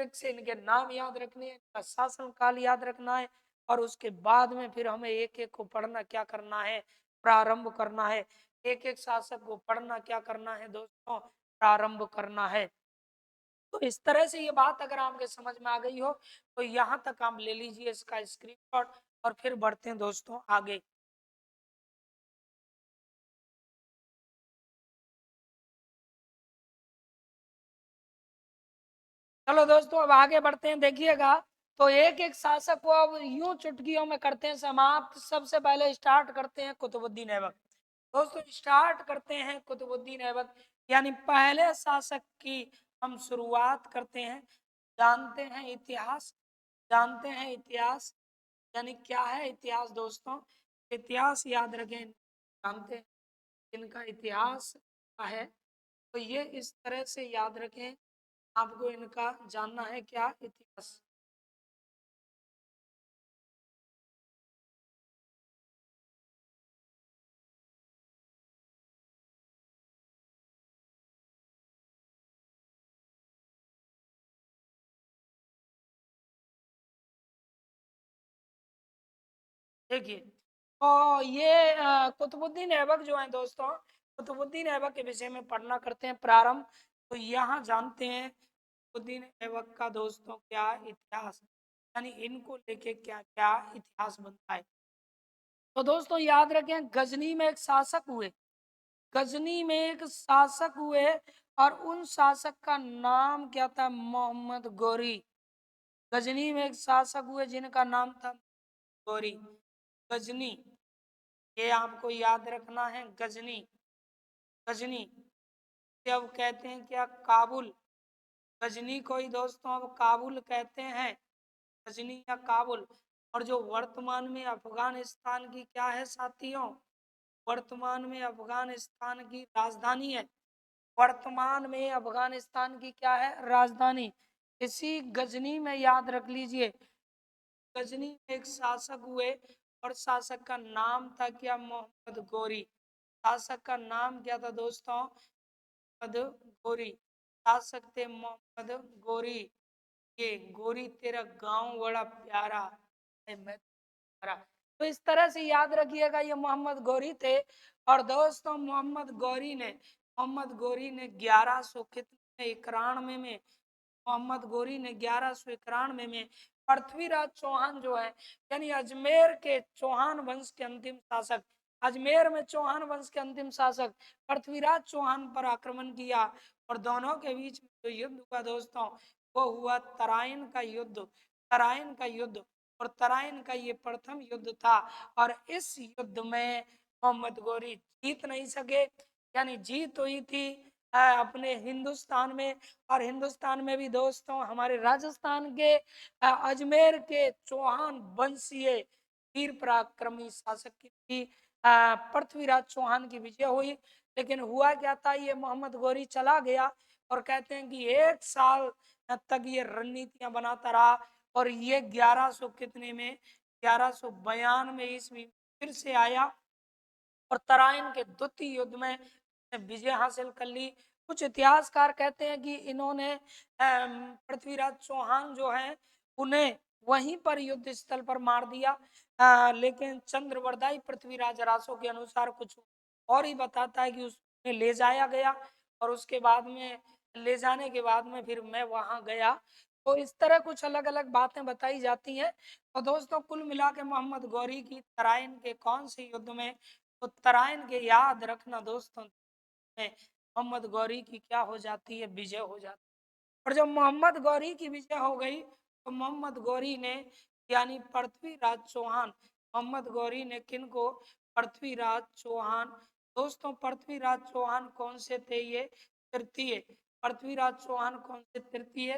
एक से इनके नाम याद रखने हैं, इनका शासन काल याद रखना है, और उसके बाद में फिर हमें एक एक को पढ़ना क्या करना है, प्रारंभ करना है। एक एक शासक को पढ़ना क्या करना है दोस्तों, प्रारंभ करना है। तो इस तरह से ये बात अगर आपके समझ में आ गई हो तो यहाँ तक आप ले लीजिए इसका स्क्रीनशॉट, और फिर बढ़ते हैं दोस्तों आगे। चलो दोस्तों अब आगे बढ़ते हैं, देखिएगा। तो एक एक शासक को अब यूं चुटकियों में करते हैं समाप्त। सबसे पहले स्टार्ट करते हैं कुतुबुद्दीन ऐबक। दोस्तों स्टार्ट करते हैं कुतुबुद्दीन ऐबक, यानी पहले शासक की हम शुरुआत करते हैं। जानते हैं इतिहास, जानते हैं इतिहास, यानी क्या है इतिहास दोस्तों, इतिहास याद रखें, जानते हैं इनका इतिहास क्या है। तो ये इस तरह से याद रखें, आपको इनका जानना है क्या इतिहास। देखिए, तो ये कुतुबुद्दीन ऐबक जो है दोस्तों, कुतुबुद्दीन ऐबक के विषय में पढ़ना करते हैं प्रारंभ। तो यहाँ जानते हैं कुतुबुद्दीन ऐबक का दोस्तों क्या इतिहास, यानी इनको लेके क्या क्या इतिहास बनता है। तो दोस्तों याद रखें, गजनी में एक शासक हुए, गजनी में एक शासक हुए, और उन शासक का नाम क्या था, मोहम्मद गौरी। गजनी में एक शासक हुए जिनका नाम था गौरी। गजनी, ये आपको याद रखना है, गजनी। गजनी से अब कहते हैं क्या, काबुल। गजनी को ही दोस्तों अब काबुल कहते हैं, गजनी या काबुल। और जो वर्तमान में अफगानिस्तान की क्या है साथियों, वर्तमान में अफगानिस्तान की राजधानी है। वर्तमान में अफगानिस्तान की क्या है, राजधानी। इसी गजनी में याद रख लीजिए, गजनी में एक शासक हुए, और शासक का नाम था क्या, मोहम्मद गौरी। शासक का नाम क्या था दोस्तों, मोहम्मद गौरी। शासक थे मोहम्मद गौरी। ये गोरी तेरा गांव बड़ा प्यारा है, मैं तुम्हारा। तो इस तरह से याद रखिएगा, ये मोहम्मद गौरी थे। और दोस्तों मोहम्मद गौरी ने 1100 कितने 91 में, मोहम्मद गौरी ने 1191 में पृथ्वीराज चौहान जो है, यानी अजमेर के चौहान वंश के अंतिम शासक, अजमेर में चौहान वंश के अंतिम शासक पृथ्वीराज चौहान पर आक्रमण किया। और दोनों के बीच में जो युद्ध हुआ दोस्तों, वो हुआ तराइन का युद्ध, तराइन का युद्ध। और तराइन का ये प्रथम युद्ध था, और इस युद्ध में मोहम्मद गौरी जीत नहीं सके, यानी जीत हुई थी अपने हिंदुस्तान में। और हिंदुस्तान में भी दोस्तों हमारे राजस्थान के अजमेर के चौहान वंशीय वीर पराक्रमी शासक की थी, पृथ्वीराज चौहान की विजय हुई। लेकिन हुआ क्या था, ये मोहम्मद गौरी चला गया, और कहते हैं कि 1 साल तक ये रणनीतियां बनाता रहा। और ये 1100 कितने में, 1192 ईस्वी फिर से आया, और तराइन के द्वितीय युद्ध में विजय हासिल कर ली। कुछ इतिहासकार कहते हैं कि इन्होंने पृथ्वीराज चौहान जो है उन्हें वहीं पर युद्ध स्थल पर मार दिया। लेकिन चंद्रवरदाई पृथ्वीराज रासो के अनुसार कुछ और ही बताता है कि उसमें ले जाया गया, और उसके बाद में ले जाने के बाद में फिर मैं वहां गया। तो इस तरह कुछ अलग अलग बातें बताई जाती हैं। तो दोस्तों कुल मिला के मोहम्मद गौरी की तराइन के कौन से युद्ध में, तो तराइन के याद रखना दोस्तों में मोहम्मद गौरी की क्या हो जाती है, विजय हो जाती है। और जब मोहम्मद गौरी की विजय हो गई, तो मोहम्मद गौरी ने, यानी पृथ्वीराज चौहान, मोहम्मद गौरी ने किनको, पृथ्वीराज चौहान। दोस्तों पृथ्वीराज चौहान कौन से थे, ये तृतीय, पृथ्वीराज चौहान कौन से, तृतीय।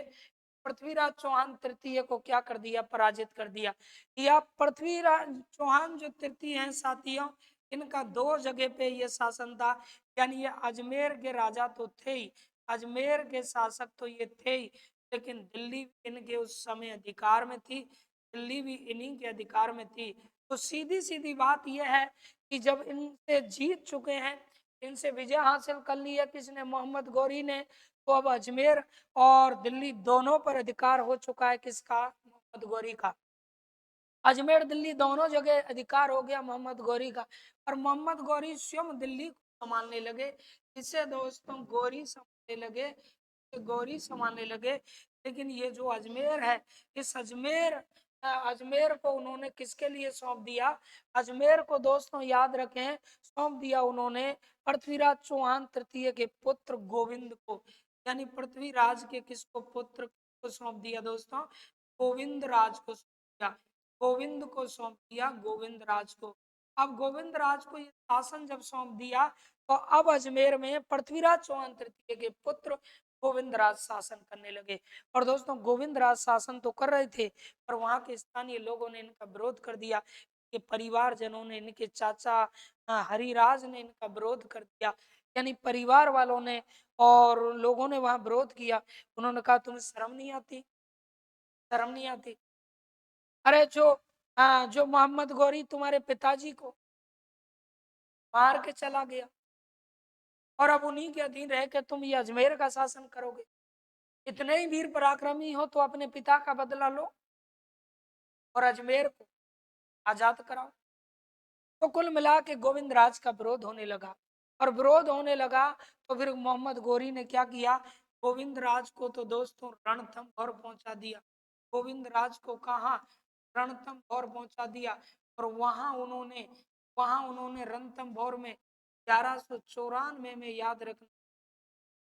पृथ्वीराज चौहान तृतीय को क्या कर दिया, पराजित कर दिया। या पृथ्वीराज चौहान जो तृतीय हैं साथियों, इनका 2 जगह पे ये शासन था। यानी ये अजमेर के राजा तो थे ही, अजमेर के शासक तो ये थे ही, लेकिन दिल्ली भी इनके उस समय अधिकार में थी, दिल्ली भी इन्हीं के अधिकार में थी। तो सीधी सीधी बात यह है कि जब इनसे जीत चुके हैं, इनसे विजय हासिल कर ली है किसने, मोहम्मद गौरी ने, तो अब अजमेर और दिल्ली दोनों पर अधिकार हो चुका है किसका? मोहम्मद गौरी का। अजमेर दिल्ली दोनों जगह अधिकार हो गया मोहम्मद गौरी का, और मोहम्मद गौरी स्वयं दिल्ली को संभालने लगे। इसे दोस्तों गौरी संभालने लगे, गौरी संभालने लगे। लेकिन ये जो अजमेर है, इस अजमेर को उन्होंने किसके लिए सौंप दिया? अजमेर को दोस्तों याद रखें, सौंप दिया उन्होंने पृथ्वीराज चौहान तृतीय के पुत्र गोविंद को। यानी पृथ्वीराज के किसको पुत्र को सौंप दिया दोस्तों? गोविंद राज को सौंप दिया। गोविंद को सौंप दिया, गोविंद राज को। अब गोविंद राज को ये शासन जब सौंप दिया, तो अब अजमेर में पृथ्वीराज चौहान तृतीय के पुत्र गोविंद राज शासन करने लगे। और दोस्तों गोविंद राज शासन तो कर रहे थे, पर वहां के स्थानीय लोगों ने इनका विरोध कर दिया। के परिवारजनों ने, इनके चाचा हरिराज ने इनका विरोध कर दिया। यानी परिवार वालों ने और लोगों ने वहां विरोध किया। उन्होंने कहा तुम्हें शर्म नहीं आती? शर्म नहीं आती? अरे जो मोहम्मद गौरी तुम्हारे पिताजी को मार के चला गया, और अब उन्हीं के अधीन रह के तुम ये अजमेर का शासन करोगे? इतने ही वीर पराक्रमी हो तो अपने पिता का बदला लो और अजमेर को आजाद कराओ। तो कुल मिला के गोविंद राज का विरोध होने लगा, और विरोध होने लगा तो फिर मोहम्मद गौरी ने क्या किया? गोविंद राज को तो दोस्तों रणथंभौर पहुंचा दिया। गोविंद राज को कहा? रणथंभौर पहुंचा दिया। और वहां उन्होंने रणथंभौर में 1194 में, याद रखना,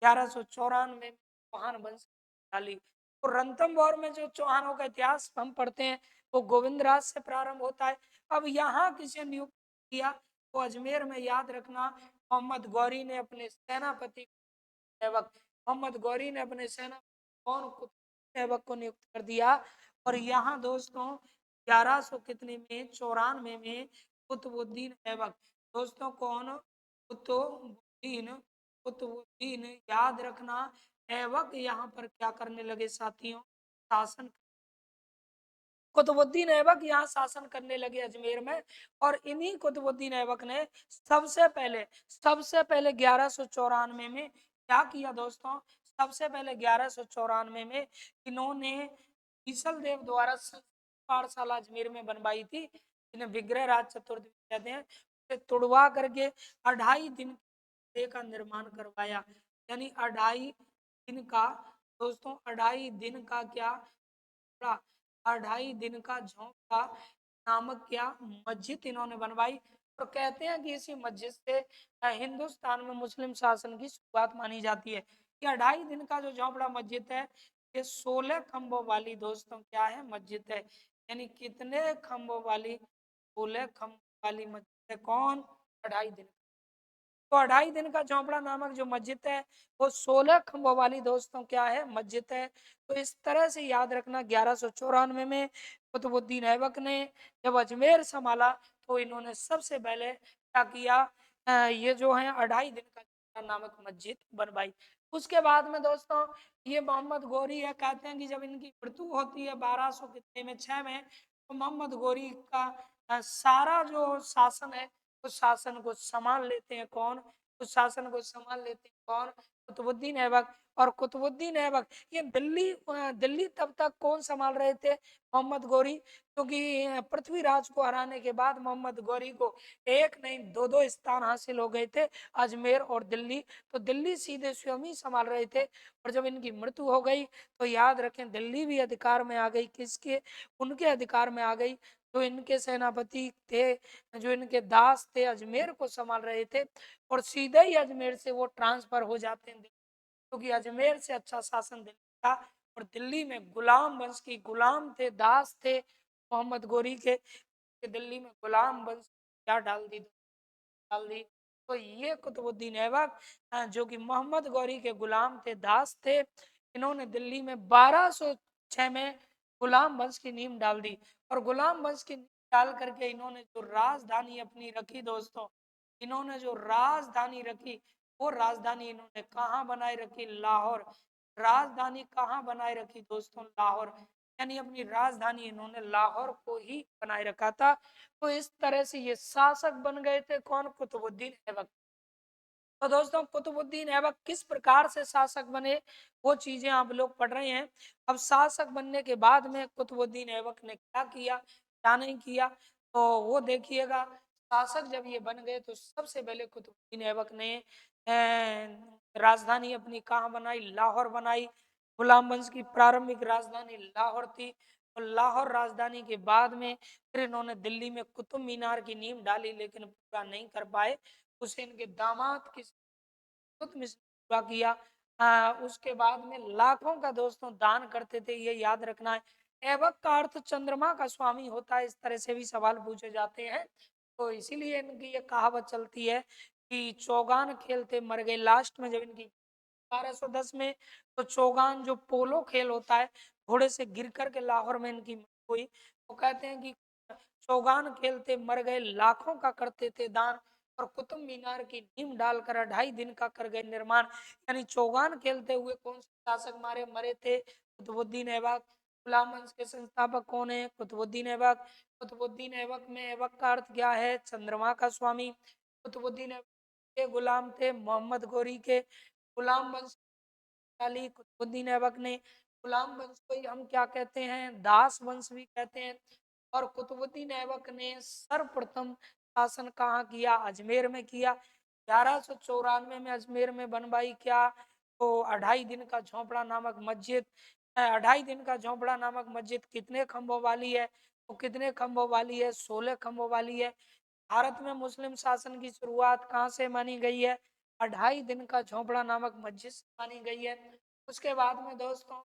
1194 में चौहान वंश डाली। तो रणथंभौर में जो चौहानों का इतिहास हम पढ़ते हैं वो गोविंद राज से प्रारंभ होता है। अब यहाँ किसे नियुक्त किया? तो अजमेर में, याद रखना, मोहम्मद गौरी ने अपने सेनापति सेवक, मोहम्मद गौरी ने अपने सेना कौन सेवक को नियुक्त कर दिया। और यहाँ दोस्तों 1100 कितने में, 94 में कुतुबुद्दीन ऐबक, दोस्तों कौन? कुतुबुद्दीन, कुतुबुद्दीन याद रखना ऐबक यहाँ पर क्या करने लगे साथियों? शासन। कुतुबुद्दीन ऐबक यहाँ शासन करने लगे अजमेर में। और इन्हीं कुतुबुद्दीन ऐबक ने सबसे पहले 1194 में क्या किया दोस्तों? सबसे पहले 1194 में इन्होंने ईसल देव द्वारा पाठशाला अजमेर में बनवाई थी, इन्हें विग्रह राज चतुर्थी कहते हैं। उसे तुड़वा करके 2.5 दिन का निर्माण करवाया। यानी 2.5 दिन का, दोस्तों 2.5 दिन का क्या? 2.5 दिन का झोंपड़ा नामक क्या मस्जिद इन्होंने बनवाई। और कहते हैं कि इसी मस्जिद से हिंदुस्तान में मुस्लिम शासन की शुरुआत मानी जाती है। ये 2.5 दिन का जो झोंपड़ा मस्जिद है, ये 16 खंभों वाली दोस्तों क्या है? मस्जिद है। यानी कितने खंभों वाली? 16 खंभों वाली मस्जिद है। कौन? 2.5 दिन। तो 2.5 दिन का झोंपड़ा नामक जो मस्जिद है वो 16 खंभों वाली दोस्तों क्या है? मस्जिद है। तो इस तरह से याद रखना 1194 में कुतुबुद्दीन ऐबक ने जब अजमेर संभाला तो इन्होंने सबसे पहले क्या किया? ये जो है 2.5 दिन का झोंपड़ा नामक मस्जिद बनवाई। उसके बाद में दोस्तों ये मोहम्मद गौरी है, कहते हैं कि जब इनकी मृत्यु होती है 1200 कितने में, 6 में, तो मोहम्मद गौरी का सारा जो शासन है उस शासन को संभाल लेते हैं कौन? उस शासन को संभाल लेते हैं कौन? कुतुबुद्दीन ऐबक। और कुतुबुद्दीन ऐबक ये दिल्ली तब तक कौन संभाल रहे थे? मोहम्मद गौरी। क्योंकि पृथ्वीराज को हराने के बाद मोहम्मद गौरी को एक नहीं दो दो स्थान हासिल हो गए थे, अजमेर और दिल्ली। तो दिल्ली सीधे स्वयं ही संभाल रहे थे। और जब इनकी मृत्यु हो गई तो याद रखें दिल्ली भी अधिकार में आ गई। किसके? उनके अधिकार में आ गई। जो इनके सेनापति थे, जो इनके दास थे, अजमेर को संभाल रहे थे, और सीधे ही अजमेर से वो ट्रांसफर हो जाते हैं, क्योंकि अजमेर से अच्छा शासन दिल्ली था। और दिल्ली में गुलाम वंश की गुलाम थे, दास थे मोहम्मद गौरी के, दिल्ली में गुलाम वंश क्या डाल दी। तो ये कुतुबुद्दीन ऐबक जो कि मोहम्मद गौरी के गुलाम थे, दास थे, इन्होंने दिल्ली में 1206 में गुलाम वंश की नींव डाल दी। और गुलाम वंश की नींव डाल करके इन्होंने जो राजधानी अपनी रखी दोस्तों, इन्होंने जो राजधानी रखी वो राजधानी इन्होंने कहाँ बनाए रखी? लाहौर। राजधानी कहाँ बनाए रखी दोस्तों? लाहौर। यानी अपनी राजधानी इन्होंने लाहौर को ही बनाए रखा था। तो इस तरह से ये शासक बन गए थे कौन? कुतुबुद्दीन ऐबक। तो दोस्तों कुतुबुद्दीन ऐबक किस प्रकार से शासक बने, वो चीजें आप लोग पढ़ रहे हैं। अब शासक बनने के बाद में कुतुबुद्दीन ऐबक ने क्या किया, क्या नहीं किया, तो वो देखिएगा। शासक जब ये बन गए तो सबसे पहले कुतुबुद्दीन ऐबक ने राजधानी अपनी कहाँ बनाई, लाहौर बनाई। गुलाम वंश की प्रारंभिक राजधानी लाहौर थी। और लाहौर राजधानी के बाद में फिर इन्होंने दिल्ली में कुतुब मीनार की नींव डाली, लेकिन पूरा नहीं कर पाए। उसे इनके दामाद की मिशन पूरा किया। उसके बाद में लाखों का दोस्तों दान करते थे, ये याद रखना है। ऐबक का अर्थ चंद्रमा का स्वामी होता है, इस तरह से भी सवाल पूछे जाते हैं। तो इसीलिए इनकी ये कहावत चलती है कि चौगान खेलते मर गए। लास्ट में जब इनकी 1210 में, तो चौगान जो पोलो खेल होता है, घोड़े से गिर करके लाहौर में इनकी मौत हुई। वो कहते हैं कि चौगान खेलते मर गए, लाखों का करते थे दान, और कुतुब मीनार की नींव डालकर 2.5 दिन का कर गए निर्माण। यानी चौगान खेलते हुए कौन से शासक मारे मरे थे, कुतुबुद्दीन ऐबक। गुलाम वंश के संस्थापक कौन है, कुतुबुद्दीन ऐबक। कुतुबुद्दीन ऐबक में ऐबक का अर्थ क्या है, चंद्रमा का स्वामी। कुतुबुद्दीन ऐबक के गुलाम थे मोहम्मद गोरी के। गुलाम वंश अली कुतुबुद्दीन ऐबक ने, गुलाम वंश को ही हम क्या कहते हैं, दास वंश भी कहते हैं। और कुतुबुद्दीन ऐबक ने सर्वप्रथम शासन कहाँ किया, अजमेर में किया। 1194 में अजमेर में बनवाई क्या, तो 2.5 दिन का झोपड़ा नामक मस्जिद। 2.5 दिन का झोपड़ा नामक मस्जिद कितने खंभों वाली है, तो कितने खंभों वाली है, 16 खंभों वाली है। भारत में मुस्लिम शासन की शुरुआत कहाँ से मानी गई है, 2.5 दिन का झोपड़ा नामक मस्जिद से मानी गई है। उसके बाद में दोस्तों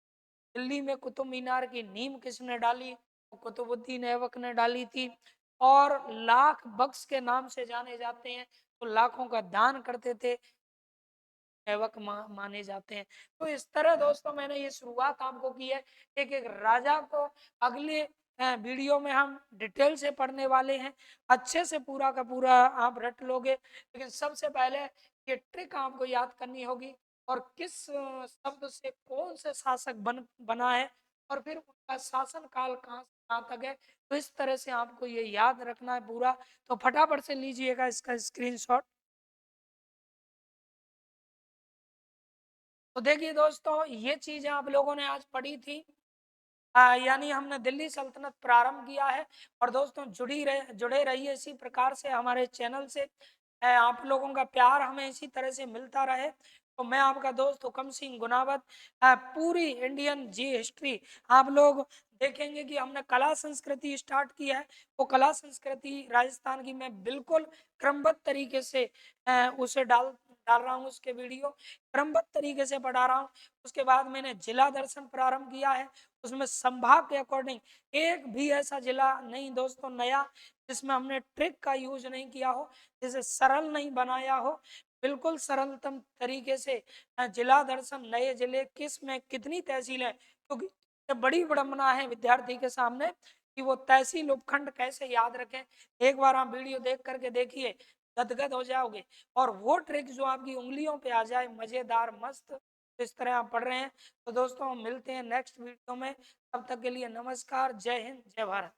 दिल्ली में कुतुब मीनार की नींव किसने डाली, तो कुतुबुद्दीन ऐबक ने डाली थी। और लाख बख्श के नाम से जाने जाते हैं, तो लाखों का दान करते थे, ऐबक माने जाते हैं। तो इस तरह दोस्तों मैंने ये शुरुआत आपको की है। एक एक राजा को अगले वीडियो में हम डिटेल से पढ़ने वाले हैं। अच्छे से पूरा का पूरा आप रट लोगे, लेकिन सबसे पहले ये ट्रिक आपको याद करनी होगी, और किस शब्द से कौन से शासक बना है, और फिर उनका शासन काल कहाँ से कहाँ तक है। तो इस तरह से आपको ये याद रखना है पूरा। तो फटाफट से लीजिएगा इसका स्क्रीनशॉट। तो देखिए दोस्तों, ये चीजें आप लोगों ने आज पढ़ी थी। यानी हमने दिल्ली सल्तनत प्रारंभ किया है। और दोस्तों जुड़े रहिए इसी प्रकार से हमारे चैनल से। आप लोगों का प्यार हमें इसी तरह से मिलता रहे। तो मैं आपका दोस्त हुकम सिंह गुनावत, पूरी इंडियन जी हिस्ट्री आप लोग देखेंगे कि हमने कला संस्कृति स्टार्ट की है। वो कला संस्कृति राजस्थान की मैं बिल्कुल क्रमबद्ध तरीके से उसे डाल डाल रहा हूँ, उसके वीडियो क्रमबद्ध तरीके से पढ़ा रहा हूँ। उसके बाद मैंने जिला दर्शन प्रारंभ किया है, उसमें संभाग के अकॉर्डिंग एक भी ऐसा जिला नहीं दोस्तों नया जिसमें हमने ट्रिक का यूज नहीं किया हो, जिसे सरल नहीं बनाया हो। बिल्कुल सरलतम तरीके से जिला दर्शन, नए जिले किस में कितनी तहसील है, क्योंकि ये बड़ी विडंबना है विद्यार्थी के सामने कि वो तहसील उपखंड कैसे याद रखें। एक बार आप वीडियो देख करके देखिए, गदगद हो जाओगे। और वो ट्रिक जो आपकी उंगलियों पे आ जाए, मजेदार मस्त, तो इस तरह आप पढ़ रहे हैं। तो दोस्तों हम मिलते हैं नेक्स्ट वीडियो में। तब तक के लिए नमस्कार, जय हिंद, जय भारत।